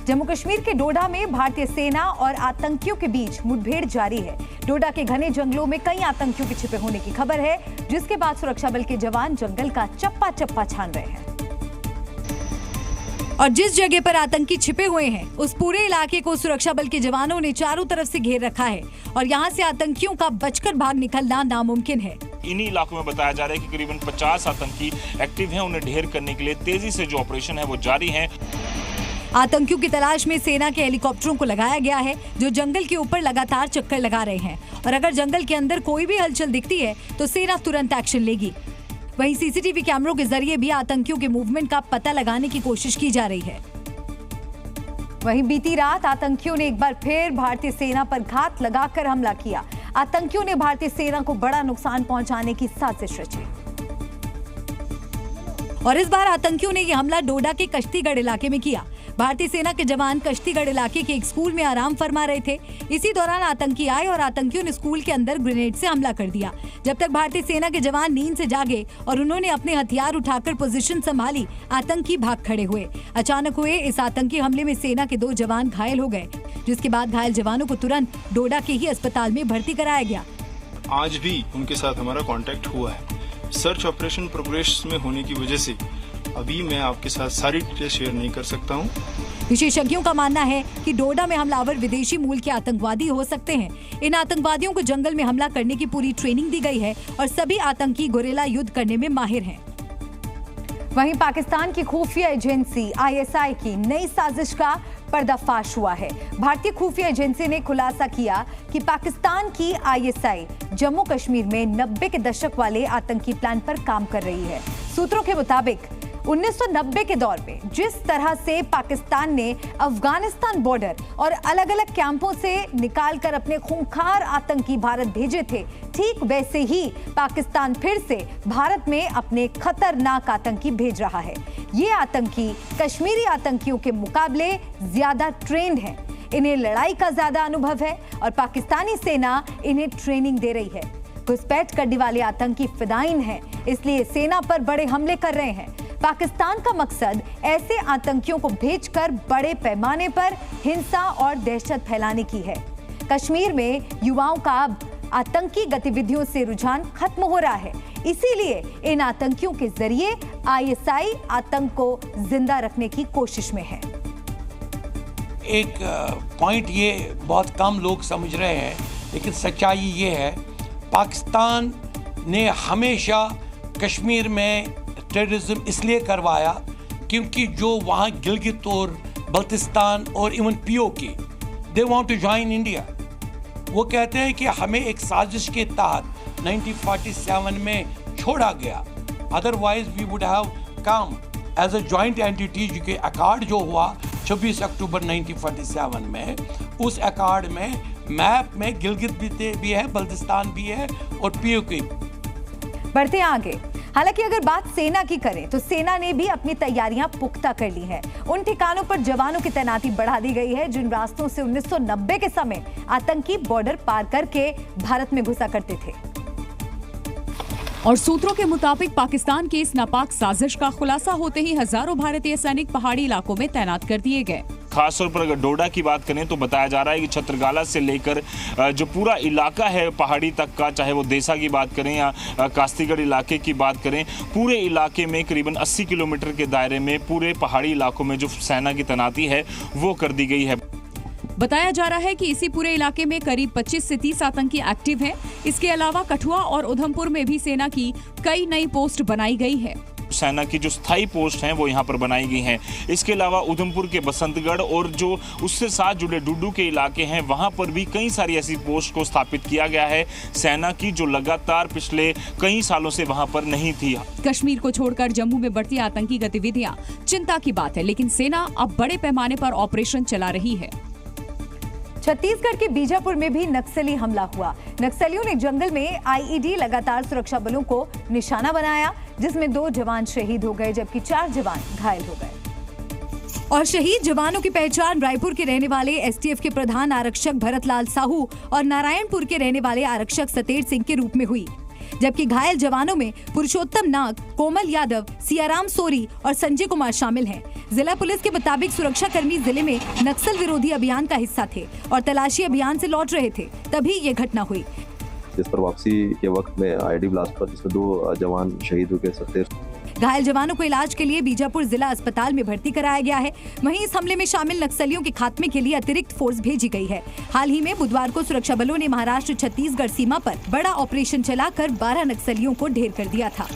जम्मू कश्मीर के डोडा में भारतीय सेना और आतंकियों के बीच मुठभेड़ जारी है। डोडा के घने जंगलों में कई आतंकियों के छिपे होने की खबर है, जिसके बाद सुरक्षा बल के जवान जंगल का चप्पा चप्पा छान रहे हैं और जिस जगह पर आतंकी छिपे हुए हैं उस पूरे इलाके को सुरक्षा बल के जवानों ने चारों तरफ से घेर रखा है और यहाँ से आतंकियों का बचकर भाग निकलना नामुमकिन है। इन्हीं इलाकों में बताया जा रहा है कि करीबन 50 आतंकी एक्टिव हैं। उन्हें ढेर करने के लिए तेजी से जो ऑपरेशन है वो जारी है। आतंकियों की तलाश में सेना के हेलीकॉप्टरों को लगाया गया है, जो जंगल के ऊपर लगातार चक्कर लगा रहे हैं और अगर जंगल के अंदर कोई भी हलचल दिखती है तो सेना तुरंत एक्शन लेगी। वहीं सीसीटीवी कैमरों के जरिए भी आतंकियों के मूवमेंट का पता लगाने की कोशिश की जा रही है। वहीं बीती रात आतंकियों ने एक बार फिर भारतीय सेना पर घात लगाकर हमला किया। आतंकियों ने भारतीय सेना को बड़ा नुकसान पहुंचाने की साजिश रची और इस बार आतंकियों ने यह हमला डोडा के कश्तीगढ़ इलाके में किया। भारतीय सेना के जवान कश्तीगढ़ इलाके के एक स्कूल में आराम फरमा रहे थे। इसी दौरान आतंकी आए और आतंकियों ने स्कूल के अंदर ग्रेनेड से हमला कर दिया। जब तक भारतीय सेना के जवान नींद से जागे और उन्होंने अपने हथियार उठाकर पोजीशन संभाली, आतंकी भाग खड़े हुए। अचानक हुए इस आतंकी हमले में सेना के 2 जवान घायल हो गए, जिसके बाद घायल जवानों को तुरंत डोडा के ही अस्पताल में भर्ती कराया गया। आज भी उनके साथ हमारा कांटेक्ट हुआ है। सर्च ऑपरेशन प्रोग्रेस में होने की वजह से अभी मैं आपके साथ सारी डिटेल शेयर नहीं कर सकता हूं। विशेषज्ञों का मानना है कि डोडा में हमलावर विदेशी मूल के आतंकवादी हो सकते हैं। इन आतंकवादियों को जंगल में हमला करने की पूरी ट्रेनिंग दी गई है और सभी आतंकी गुरिल्ला युद्ध करने में माहिर हैं। वहीं पाकिस्तान की खुफिया एजेंसी ISI की नई साजिश का पर्दाफाश हुआ है। भारतीय खुफिया एजेंसी ने खुलासा किया कि पाकिस्तान की ISI जम्मू कश्मीर में 90 के दशक वाले आतंकी प्लान पर काम कर रही है। सूत्रों के मुताबिक 1990 के दौर में जिस तरह से पाकिस्तान ने अफगानिस्तान बॉर्डर और अलग अलग कैंपों से निकालकर अपने खूंखार आतंकी भारत भेजे थे, ठीक वैसे ही पाकिस्तान फिर से भारत में अपने खतरनाक आतंकी भेज रहा है। ये आतंकी कश्मीरी आतंकियों के मुकाबले ज्यादा ट्रेंड हैं। इन्हें लड़ाई का ज्यादा अनुभव है और पाकिस्तानी सेना इन्हें ट्रेनिंग दे रही है। घुसपैठ करने वाले आतंकी फिदायीन हैं, इसलिए सेना पर बड़े हमले कर रहे हैं। पाकिस्तान का मकसद ऐसे आतंकियों को भेजकर बड़े पैमाने पर हिंसा और दहशत फैलाने की है। कश्मीर में युवाओं का अब आतंकी गतिविधियों से रुझान खत्म हो रहा है, इसीलिए इन आतंकियों के जरिए ISI आतंक को जिंदा रखने की कोशिश में है। एक पॉइंट ये बहुत कम लोग समझ रहे हैं, लेकिन सच्चाई ये है, पाकिस्तान ने हमेशा कश्मीर में टेररिज्म इसलिए करवाया क्योंकि जो वहाँ गिलगित और बल्तिस्तान और even POK they want to join India. वो कहते हैं कि हमें एक साजिश के तहत 1947 में छोड़ा गया, otherwise we would have come as a joint entity. जो कि अकॉर्ड जो हुआ 26 अक्टूबर 1947 में, उस अकॉर्ड में मैप में गिलगित भी है, बल्तिस्तान भी है और POK। बढ़ते आगे। हालांकि अगर बात सेना की करें तो सेना ने भी अपनी तैयारियां पुख्ता कर ली हैं। उन ठिकानों पर जवानों की तैनाती बढ़ा दी गई है जिन रास्तों से 1990 के समय आतंकी बॉर्डर पार करके भारत में घुसा करते थे। और सूत्रों के मुताबिक पाकिस्तान की इस नापाक साजिश का खुलासा होते ही हजारों भारतीय सैनिक पहाड़ी इलाकों में तैनात कर दिए गए। खासतौर पर अगर डोडा की बात करें तो बताया जा रहा है कि छत्रगाला से लेकर जो पूरा इलाका है पहाड़ी तक का, चाहे वो देसा की बात करें या कास्तीगढ़ इलाके की बात करें, पूरे इलाके में करीबन 80 किलोमीटर के दायरे में पूरे पहाड़ी इलाकों में जो सेना की तैनाती है वो कर दी गई है। बताया जा रहा है कि इसी पूरे इलाके में करीब 25 से 30 आतंकी एक्टिव हैं। इसके अलावा कठुआ और उधमपुर में भी सेना की कई नई पोस्ट बनाई गई है। सेना की जो स्थायी पोस्ट हैं वो यहाँ पर बनाई गई हैं। इसके अलावा उधमपुर के बसंतगढ़ और जो उससे साथ जुड़े डुडू के इलाके हैं वहाँ पर भी कई सारी ऐसी पोस्ट को स्थापित किया गया है सेना की, जो लगातार पिछले कई सालों से वहाँ पर नहीं थी। कश्मीर को छोड़कर जम्मू में बढ़ती आतंकी गतिविधियाँ चिंता की बात है, लेकिन सेना अब बड़े पैमाने पर ऑपरेशन चला रही है। छत्तीसगढ़ के बीजापुर में भी नक्सली हमला हुआ। नक्सलियों ने जंगल में IED लगातार सुरक्षा बलों को निशाना बनाया, जिसमें 2 जवान शहीद हो गए जबकि 4 जवान घायल हो गए। और शहीद जवानों की पहचान रायपुर के रहने वाले STF के प्रधान आरक्षक भरतलाल साहू और नारायणपुर के रहने वाले आरक्षक सतेज सिंह के रूप में हुई। जबकि घायल जवानों में पुरुषोत्तम नाग, कोमल यादव, सियाराम सोरी और संजय कुमार शामिल हैं। जिला पुलिस के मुताबिक सुरक्षा कर्मी जिले में नक्सल विरोधी अभियान का हिस्सा थे और तलाशी अभियान से लौट रहे थे, तभी ये घटना हुई। जिस पर वापसी के वक्त में आईडी ब्लास्ट पर जिसमें 2 जवान शहीद हो गए। घायल जवानों को इलाज के लिए बीजापुर जिला अस्पताल में भर्ती कराया गया है। वहीं इस हमले में शामिल नक्सलियों के खात्मे के लिए अतिरिक्त फोर्स भेजी गई है। हाल ही में बुधवार को सुरक्षा बलों ने महाराष्ट्र छत्तीसगढ़ सीमा पर बड़ा ऑपरेशन चलाकर 12 नक्सलियों को ढेर कर दिया था।